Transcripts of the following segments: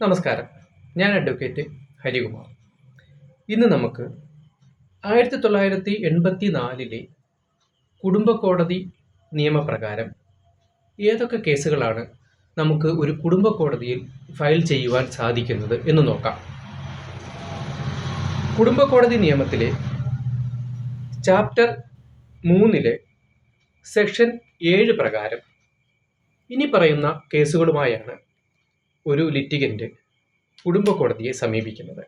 നമസ്കാരം. ഞാൻ അഡ്വക്കേറ്റ് ഹരികുമാർ. ഇന്ന് നമുക്ക് 1984 കുടുംബ കോടതി നിയമപ്രകാരം ഏതൊക്കെ കേസുകളാണ് നമുക്ക് ഒരു കുടുംബ കോടതിയിൽ ഫയൽ ചെയ്യുവാൻ സാധിക്കുന്നത് എന്ന് നോക്കാം. കുടുംബ കോടതി നിയമത്തിലെ ചാപ്റ്റർ 3 സെക്ഷൻ 7 പ്രകാരം ഇനി പറയുന്ന കേസുകളുമായാണ് ഒരു ലിറ്റിഗൻ്റ് കുടുംബ കോടതിയെ സമീപിക്കുന്നത്.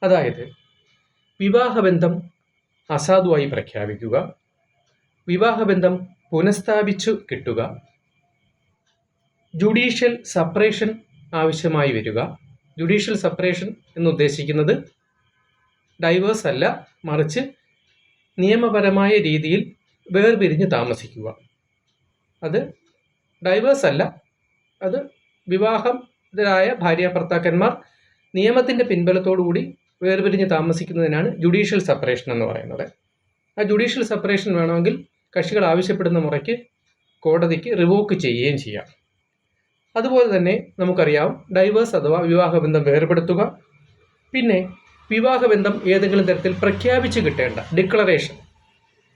അതായത് വിവാഹബന്ധം അസാധുവായി പ്രഖ്യാപിക്കുക, വിവാഹബന്ധം പുനഃസ്ഥാപിച്ചു കിട്ടുക, ജുഡീഷ്യൽ സെപ്പറേഷൻ ആവശ്യമായി വരിക. ജുഡീഷ്യൽ സെപ്പറേഷൻ എന്നുദ്ദേശിക്കുന്നത് ഡൈവേഴ്സ് അല്ല, മറിച്ച് നിയമപരമായ രീതിയിൽ വേർപിരിഞ്ഞ് താമസിക്കുക. അത് ഡൈവേഴ്സ് അല്ല, അത് വിവാഹത്തിലായ ഭാര്യാഭർത്താക്കന്മാർ നിയമത്തിൻ്റെ പിൻബലത്തോടുകൂടി വേർപിരിഞ്ഞ് താമസിക്കുന്നതിനാണ് ജുഡീഷ്യൽ സെപ്പറേഷൻ എന്ന് പറയുന്നത്. ആ ജുഡീഷ്യൽ സെപ്പറേഷൻ വേണമെങ്കിൽ കക്ഷികൾ ആവശ്യപ്പെടുന്ന മുറയ്ക്ക് കോടതിക്ക് റിവോക്ക് ചെയ്യുകയും ചെയ്യാം. അതുപോലെ തന്നെ നമുക്കറിയാം, ഡൈവേഴ്സ് അഥവാ വിവാഹബന്ധം വേർപെടുത്തുക, പിന്നെ വിവാഹബന്ധം ഏതെങ്കിലും തരത്തിൽ പ്രഖ്യാപിച്ച് കിട്ടേണ്ട ഡിക്ലറേഷൻ,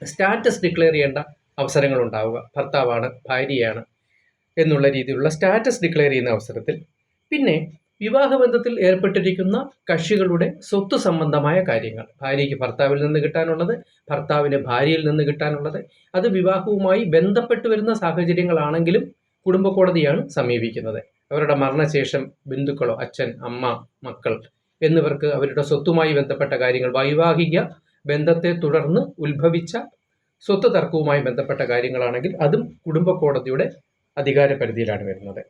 സ്റ്റാറ്റസ് ഡിക്ലെയർ ചെയ്യേണ്ട അവസരങ്ങൾ ഉണ്ടാവുക. ഭർത്താവാണ്, ഭാര്യയാണ് എന്നുള്ള രീതിയിലുള്ള സ്റ്റാറ്റസ് ഡിക്ലെയർ ചെയ്യുന്ന അവസരത്തിൽ, പിന്നെ വിവാഹബന്ധത്തിൽ ഏർപ്പെട്ടിരിക്കുന്ന കക്ഷികളുടെ സ്വത്ത് സംബന്ധമായ കാര്യങ്ങൾ, ഭാര്യയ്ക്ക് ഭർത്താവിൽ നിന്ന് കിട്ടാനുള്ളത്, ഭർത്താവിന് ഭാര്യയിൽ നിന്ന് കിട്ടാനുള്ളത്, അത് വിവാഹവുമായി ബന്ധപ്പെട്ട് വരുന്ന സാഹചര്യങ്ങളാണെങ്കിലും കുടുംബ കോടതിയാണ് സമീപിക്കുന്നത്. അവരുടെ മരണശേഷം ബന്ധുക്കളോ, അച്ഛൻ, അമ്മ, മക്കൾ എന്നിവർക്ക് അവരുടെ സ്വത്തുമായി ബന്ധപ്പെട്ട കാര്യങ്ങൾ, വൈവാഹിക ബന്ധത്തെ തുടർന്ന് ഉത്ഭവിച്ച സ്വത്ത് തർക്കവുമായി ബന്ധപ്പെട്ട കാര്യങ്ങളാണെങ്കിൽ അതും കുടുംബ കോടതിയുടെ അധികാര പരിധിയിലാണ് വരുന്നത്.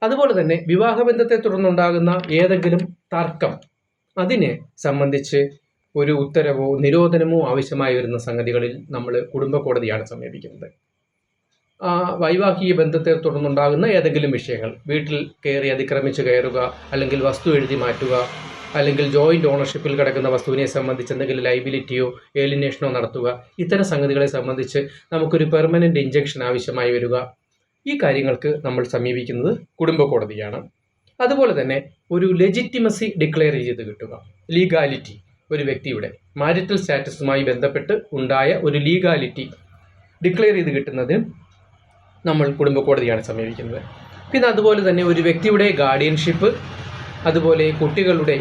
അതുപോലെ തന്നെ വിവാഹബന്ധത്തെ തുടർന്നുണ്ടാകുന്ന ഏതെങ്കിലും തർക്കം, അതിനെ സംബന്ധിച്ച് ഒരു ഉത്തരവോ നിരോധനമോ ആവശ്യമായി വരുന്ന സംഗതികളിൽ നമ്മൾ കുടുംബ കോടതിയാണ് സമീപിക്കുന്നത്. വൈവാഹിക ബന്ധത്തെ തുടർന്നുണ്ടാകുന്ന ഏതെങ്കിലും വിഷയങ്ങൾ, വീട്ടിൽ കയറി അതിക്രമിച്ച് കയറുക, അല്ലെങ്കിൽ വസ്തു എഴുതി മാറ്റുക, അല്ലെങ്കിൽ ജോയിൻ്റ് ഓണർഷിപ്പിൽ കിടക്കുന്ന വസ്തുവിനെ സംബന്ധിച്ച് എന്തെങ്കിലും ലൈബിലിറ്റിയോ ഏലിനേഷനോ നടത്തുക, ഇത്തരം സംഗതികളെ സംബന്ധിച്ച് നമുക്കൊരു പെർമനൻ്റ് ഇഞ്ചക്ഷൻ ആവശ്യമായി വരിക, ഈ കാര്യങ്ങൾക്ക് നമ്മൾ സമീപിക്കുന്നത് കുടുംബ കോടതിയാണ്. അതുപോലെ തന്നെ ഒരു ലെജിറ്റിമസി ഡിക്ലെയർ ചെയ്ത് കിട്ടുക, ലീഗാലിറ്റി, ഒരു വ്യക്തിയുടെ മാരിറ്റൽ സ്റ്റാറ്റസുമായി ബന്ധപ്പെട്ട് ഉണ്ടായ ഒരു ലീഗാലിറ്റി ഡിക്ലെയർ ചെയ്ത് കിട്ടുന്നതിന് നമ്മൾ കുടുംബ കോടതിയാണ് സമീപിക്കുന്നത്. പിന്നെ അതുപോലെ തന്നെ ഒരു വ്യക്തിയുടെ ഗാർഡിയൻഷിപ്പ്, അതുപോലെ കുട്ടികളുടെ,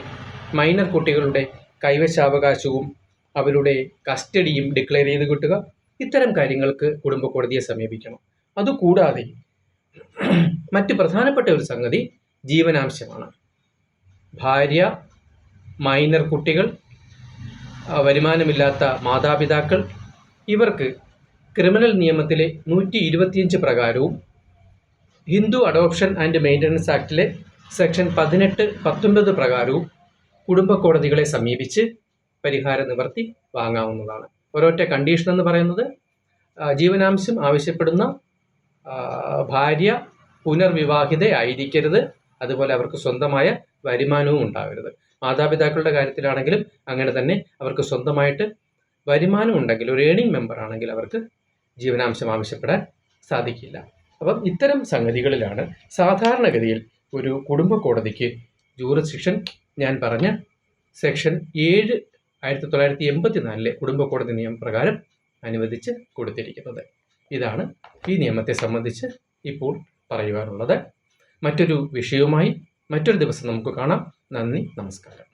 മൈനർ കുട്ടികളുടെ കൈവശാവകാശവും അവരുടെ കസ്റ്റഡിയും ഡിക്ലെയർ ചെയ്ത് കിട്ടുക, ഇത്തരം കാര്യങ്ങൾക്ക് കുടുംബ കോടതിയെ സമീപിക്കണം. അതുകൂടാതെ മറ്റ് പ്രധാനപ്പെട്ട ഒരു സംഗതി ജീവനാംശമാണ്. ഭാര്യ, മൈനർ കുട്ടികൾ, വരുമാനമില്ലാത്ത മാതാപിതാക്കൾ, ഇവർക്ക് ക്രിമിനൽ നിയമത്തിലെ 125 പ്രകാരവും ഹിന്ദു അഡോപ്ഷൻ ആൻഡ് മെയിൻ്റനൻസ് ആക്ടിലെ സെക്ഷൻ 18, 19 പ്രകാരവും കുടുംബ കോടതികളെ സമീപിച്ച് പരിഹാര നിവർത്തി വാങ്ങാവുന്നതാണ്. ഒരൊറ്റ കണ്ടീഷൻ എന്ന് പറയുന്നത്, ജീവനാംശം ആവശ്യപ്പെടുന്ന ഭാര്യ പുനർവിവാഹിതയായിരിക്കരുത്, അതുപോലെ അവർക്ക് സ്വന്തമായ വരുമാനവും ഉണ്ടാകരുത്. മാതാപിതാക്കളുടെ കാര്യത്തിലാണെങ്കിലും അങ്ങനെ തന്നെ, അവർക്ക് സ്വന്തമായിട്ട് വരുമാനം ഉണ്ടെങ്കിൽ, ഒരു ഏണിംഗ് മെമ്പർ ആണെങ്കിൽ അവർക്ക് ജീവനാംശം ആവശ്യപ്പെടാൻ സാധിക്കില്ല. അപ്പം ഇത്തരം സംഗതികളിലാണ് സാധാരണഗതിയിൽ ഒരു കുടുംബ കോടതിക്ക് ജൂറിസ്ഡിക്ഷൻ ഞാൻ പറഞ്ഞ സെക്ഷൻ 7 1984 കുടുംബ കോടതി നിയമപ്രകാരം അനുവദിച്ച് കൊടുത്തിരിക്കുന്നത്. ഇതാണ് ഈ നിയമത്തെ സംബന്ധിച്ച് ഇപ്പോൾ പറയുവാനുള്ളത്. മറ്റൊരു വിഷയവുമായി മറ്റൊരു ദിവസം നമുക്ക് കാണാം. നന്ദി, നമസ്കാരം.